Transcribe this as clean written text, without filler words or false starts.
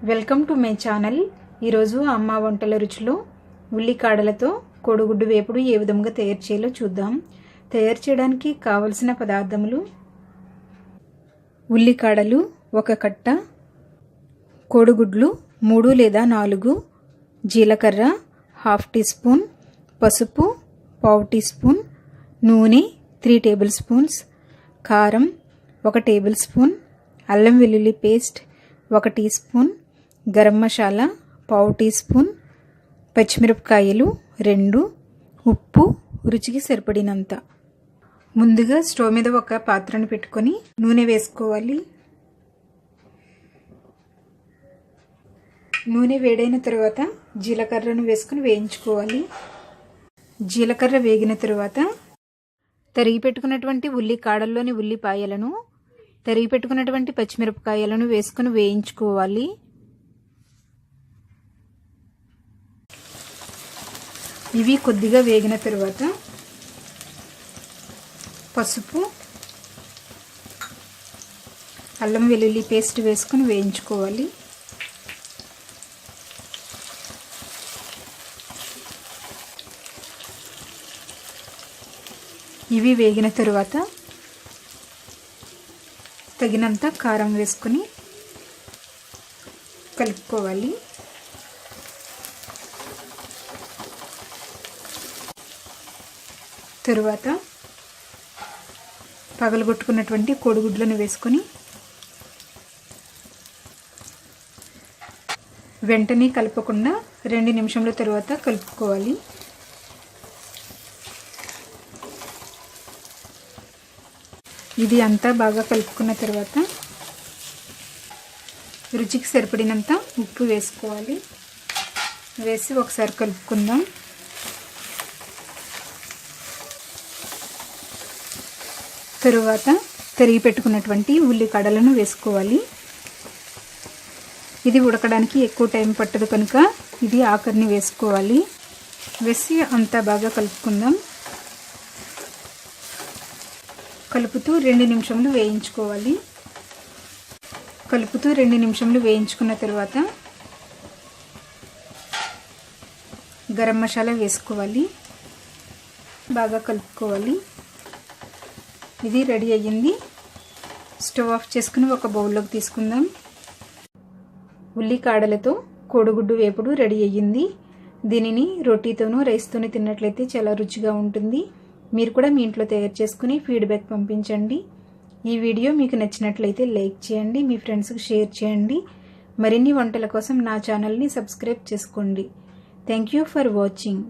Welcome to my channel. ఈరోజు అమ్మ వంటల రుచిలో ఉల్లికాడలతో కోడిగుడ్డు వేపుడు ఏ విధంగా తయారు చేయాలో చూద్దాం. తయారు చేయడానికి కావలసిన పదార్థములు: ఉల్లికాడలు 1 కట్ట, కోడిగుడ్లు 3 లేదా 4, జీలకర్ర 1/2 టీ స్పూన్, పసుపు 1/2 టీ స్పూన్, నూనె 3 టేబుల్ స్పూన్స్, కారం 1 టేబుల్ స్పూన్, అల్లం వెల్లుల్లి paste 1 teaspoon, garam masala 1/2 teaspoon, పచ్చిమిరపకాయలు 2, ఉప్పు రుచికి సరిపడినంత. ముందుగా స్టవ్ మీద ఒక పాత్రను పెట్టుకొని నూనె వేసుకోవాలి. నూనె వేడైన తర్వాత జీలకర్రను వేసుకొని వేయించుకోవాలి. జీలకర్ర వేగిన తర్వాత తరిగి పెట్టుకున్నటువంటి ఉల్లికాడల్లోని ఉల్లిపాయలను, తరిగి పెట్టుకున్నటువంటి పచ్చిమిరపకాయలను వేసుకొని వేయించుకోవాలి. ఇవి కొద్దిగా వేగిన తర్వాత పసుపు, అల్లం వెల్లుల్లి పేస్ట్ వేసుకొని వేయించుకోవాలి. ఇవి వేగిన తర్వాత తగినంత కారం వేసుకొని కలుపుకోవాలి. తరువాత పగలగొట్టుకున్నటువంటి కోడిగుడ్లను వేసుకొని వెంటనే కలపకుండా 2 నిమిషాల తర్వాత కలుపుకోవాలి. ఇది అంతా బాగా కలుపుకున్న తర్వాత రుచికి సరిపడినంత ఉప్పు వేసుకోవాలి. వేసి ఒకసారి కలుపుకుందాం. తరువాత తరిగి పెట్టుకున్నటువంటి ఉల్లికాడలను వేసుకోవాలి. ఇది ఉడకడానికి ఎక్కువ టైం పట్టదు కనుక ఇది ఆఖరిని వేసుకోవాలి. వేసి అంతా బాగా కలుపుకుందాం. కలుపుతూ 2 నిమిషాలు వేయించుకోవాలి. కలుపుతూ 2 నిమిషాలు వేయించుకున్న తర్వాత గరం మసాలా వేసుకోవాలి. బాగా కలుపుకోవాలి. ఇది రెడీ అయ్యింది. స్టవ్ ఆఫ్ చేసుకుని ఒక బౌల్లోకి తీసుకుందాం. ఉల్లికాడలతో కోడిగుడ్డు వేపుడు రెడీ అయ్యింది. దీనిని రోటీతోనూ రైస్తోనూ తిన్నట్లయితే చాలా రుచిగా ఉంటుంది. మీరు కూడా మీ ఇంట్లో తయారు చేసుకుని ఫీడ్బ్యాక్ పంపించండి. ఈ వీడియో మీకు నచ్చినట్లయితే లైక్ చేయండి, మీ ఫ్రెండ్స్కి షేర్ చేయండి. మరిన్ని వంటల కోసం నా ఛానల్ని సబ్స్క్రైబ్ చేసుకోండి. Thank you for watching.